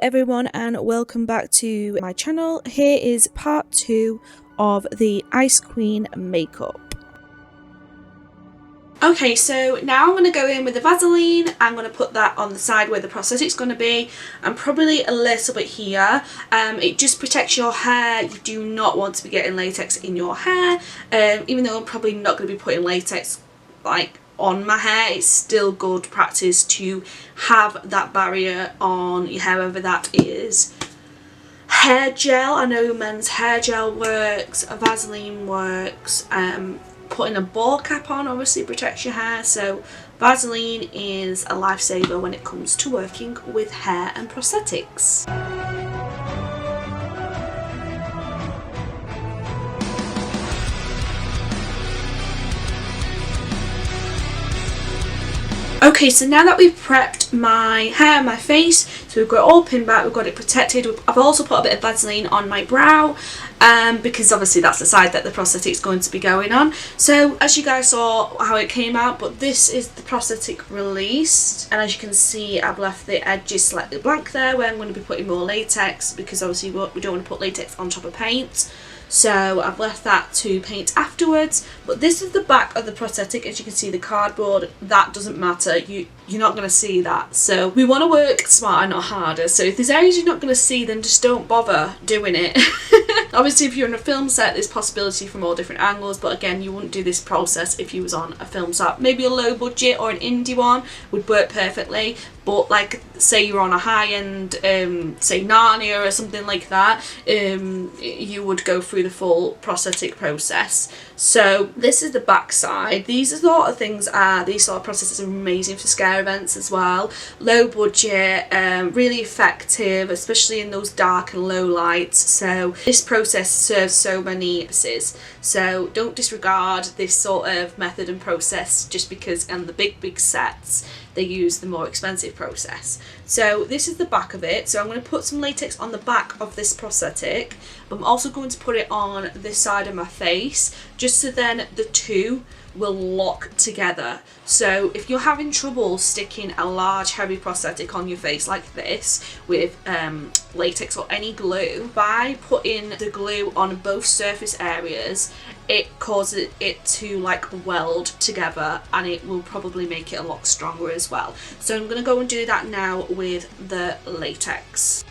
everyone and welcome back to my channel. Here is part 2 of the Ice Queen makeup. Okay, so now I'm going to go in with the Vaseline. I'm going to put that on the side where the prosthetic's going to be, and probably a little bit here. It just protects your hair. You do not want to be getting latex in your hair, even though I'm probably not going to be putting latex like on my hair. It's still good practice to have that barrier on your hair, whether that is hair gel. I know men's hair gel works, a Vaseline works, putting a ball cap on obviously protects your hair, so Vaseline is a lifesaver when it comes to working with hair and prosthetics. Okay, so now that we've prepped my hair and my face, so we've got it all pinned back, we've got it protected. I've also put a bit of Vaseline on my brow, because obviously that's the side that the prosthetic's going to be going on. So as you guys saw how it came out, but this is the prosthetic released, and as you can see I've left the edges slightly blank there where I'm going to be putting more latex, because obviously we don't want to put latex on top of paint. So I've left that to paint afterwards, but this is the back of the prosthetic. As you can see, the cardboard, that doesn't matter, you're not going to see that. So we want to work smarter, not harder. So if there's areas you're not going to see, then just don't bother doing it. Obviously if you're on a film set, there's possibility from all different angles, but again, you wouldn't do this process if you was on a film set. Maybe a low budget or an indie one would work perfectly, but like say you're on a high-end, say Narnia or something like that, you would go through the full prosthetic process. So this is the back side. These sort of things these sort of processes are amazing for scare events as well. Low budget, really effective, especially in those dark and low lights. So this process serves so many purposes. So don't disregard this sort of method and process just because on the big sets they use the more expensive process. So this is the back of it. So I'm going to put some latex on the back of this prosthetic, but I'm also going to put it on this side of my face, just so then the two will lock together. So if you're having trouble sticking a large heavy prosthetic on your face like this with latex or any glue, by putting the glue on both surface areas, it causes it to like weld together, and it will probably make it a lot stronger as well. So I'm going to go and do that now with the latex.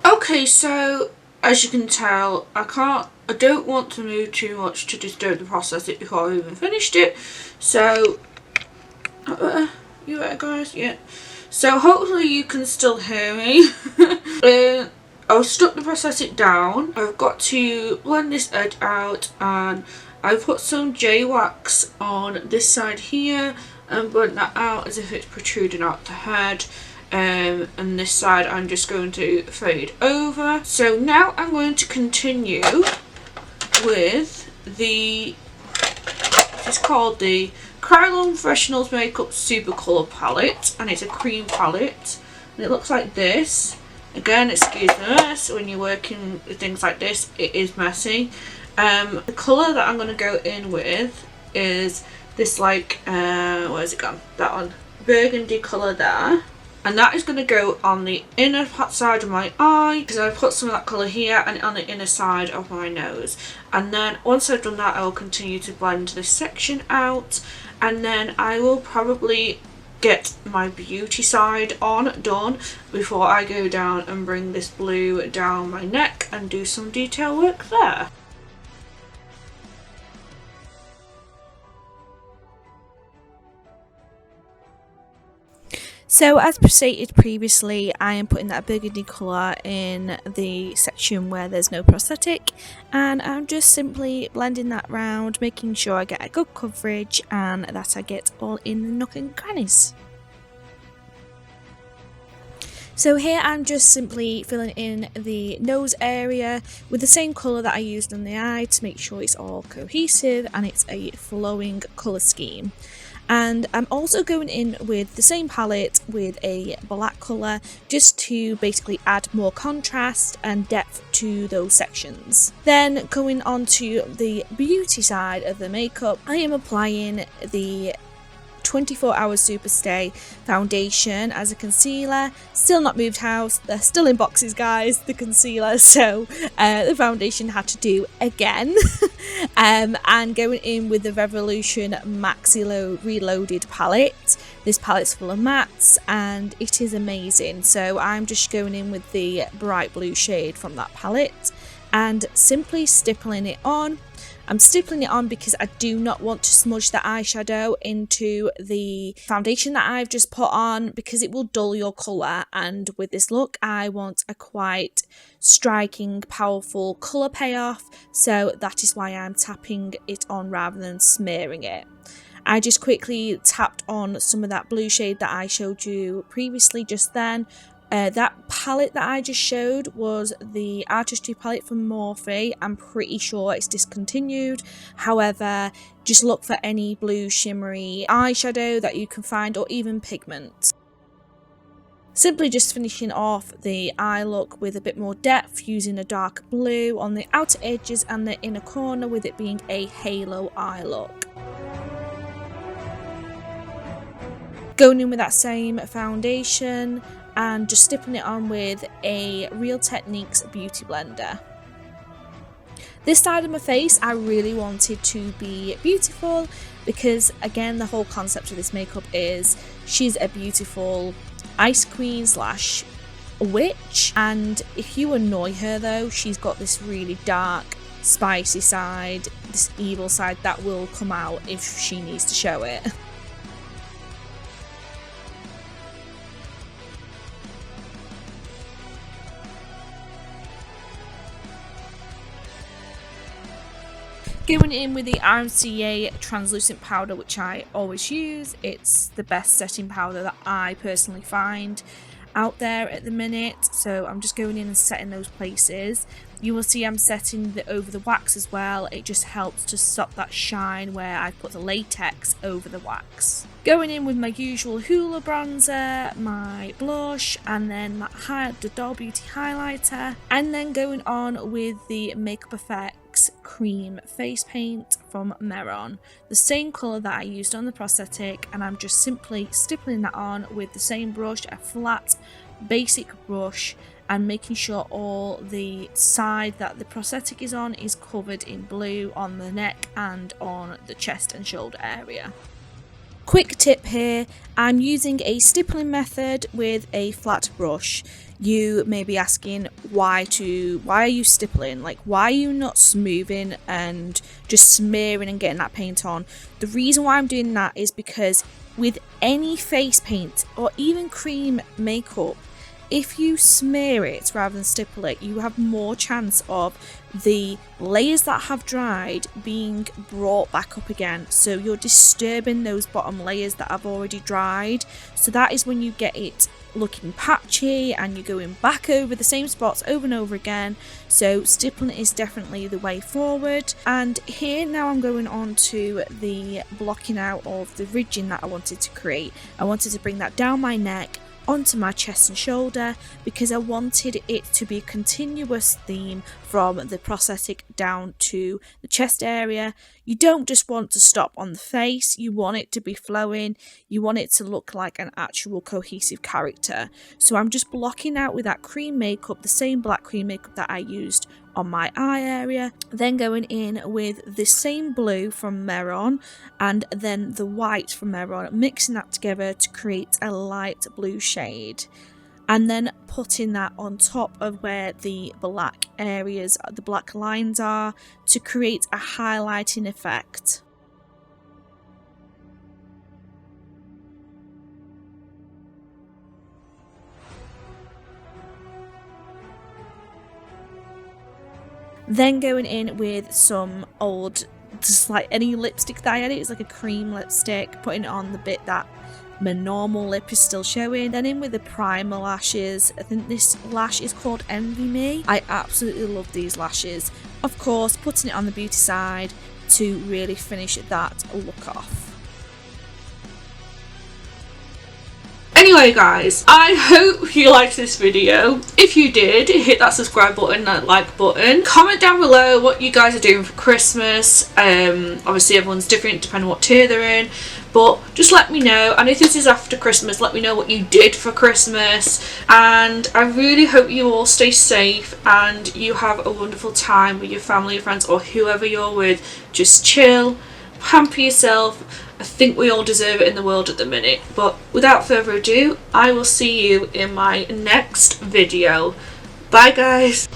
Okay, so as you can tell, I don't want to move too much to disturb the prosthetic before I've even finished it. So, you there guys? Yeah. So hopefully you can still hear me. I've stuck the prosthetic down. I've got to blend this edge out, and I've put some J-wax on this side here and blend that out as if it's protruding out the head. And this side I'm just going to fade over. So now I'm going to continue with it's called the KRYOLAN Professionals Makeup SUPRACOLOR palette, and it's a cream palette, and it looks like this. Again, excuse the mess, when you're working with things like this it is messy. The colour that I'm going to go in with is this like where's it gone? That one, burgundy colour there. And that is going to go on the inner side of my eye, because I've put some of that colour here, and on the inner side of my nose. And then once I've done that, I will continue to blend this section out, and then I will probably get my beauty side done before I go down and bring this blue down my neck and do some detail work there. So as stated previously, I am putting that burgundy colour in the section where there's no prosthetic, and I'm just simply blending that round, making sure I get a good coverage and that I get all in the nook and crannies. So here I'm just simply filling in the nose area with the same colour that I used on the eye to make sure it's all cohesive and it's a flowing colour scheme. And I'm also going in with the same palette with a black colour just to basically add more contrast and depth to those sections. Then going on to the beauty side of the makeup, I am applying the 24 Hours Superstay foundation as a concealer. Still not moved house, they're still in boxes guys, the concealer, so the foundation had to do again. And going in with the Revolution Maxi Reloaded palette. This palette's full of mattes and it is amazing, so I'm just going in with the bright blue shade from that palette and simply stippling it on. I'm stippling it on because I do not want to smudge the eyeshadow into the foundation that I've just put on because it will dull your colour, and with this look I want a quite striking, powerful colour payoff, so that is why I'm tapping it on rather than smearing it. I just quickly tapped on some of that blue shade that I showed you previously just then. That palette that I just showed was the Artistry palette from Morphe. I'm pretty sure it's discontinued. However, just look for any blue shimmery eyeshadow that you can find, or even pigment. Simply just finishing off the eye look with a bit more depth using a dark blue on the outer edges and the inner corner, with it being a halo eye look. Going in with that same foundation and just stippling it on with a Real Techniques Beauty Blender. This side of my face I really wanted to be beautiful because, again, the whole concept of this makeup is she's a beautiful ice queen slash witch, and if you annoy her though, she's got this really dark, spicy side, this evil side that will come out if she needs to show it. Going in with the RMCA translucent powder, which I always use. It's the best setting powder that I personally find out there at the minute, so I'm just going in and setting those places. You will see I'm setting over the wax as well. It just helps to stop that shine where I put the latex over the wax. Going in with my usual Hoola bronzer, my blush, and then the Doll Beauty highlighter, and then going on with the Makeup Effects cream face paint from Mehron, the same colour that I used on the prosthetic, and I'm just simply stippling that on with the same brush, a flat basic brush, and making sure all the side that the prosthetic is on is covered in blue on the neck and on the chest and shoulder area. Quick tip here, I'm using a stippling method with a flat brush. You may be asking why are you stippling? Like, why are you not smoothing and just smearing and getting that paint on? The reason why I'm doing that is because with any face paint or even cream makeup, if you smear it rather than stipple it, you have more chance of the layers that have dried being brought back up again. So you're disturbing those bottom layers that have already dried. So that is when you get it looking patchy and you're going back over the same spots over and over again. So stippling is definitely the way forward. And here now I'm going on to the blocking out of the ridging that I wanted to create. I wanted to bring that down my neck onto my chest and shoulder because I wanted it to be a continuous theme from the prosthetic down to the chest area. You don't just want to stop on the face, you want it to be flowing, you want it to look like an actual cohesive character. So I'm just blocking out with that cream makeup, the same black cream makeup that I used on my eye area, then going in with the same blue from Mehron and then the white from Mehron, mixing that together to create a light blue shade, and then putting that on top of where the black areas, the black lines are, to create a highlighting effect. Then going in with some old, just like any lipstick that I had, it was like a cream lipstick, putting it on the bit that my normal lip is still showing. Then in with the primer lashes. I think this lash is called Envy Me. I absolutely love these lashes. Of course, putting it on the beauty side to really finish that look off. Anyway guys, I hope you liked this video. If you did, hit that subscribe button, that like button. Comment down below what you guys are doing for Christmas. Obviously everyone's different depending on what tier they're in, but just let me know. And if this is after Christmas, let me know what you did for Christmas. And I really hope you all stay safe and you have a wonderful time with your family, friends, or whoever you're with. Just chill, pamper yourself. I think we all deserve it in the world at the minute. But without further ado, I will see you in my next video. Bye guys.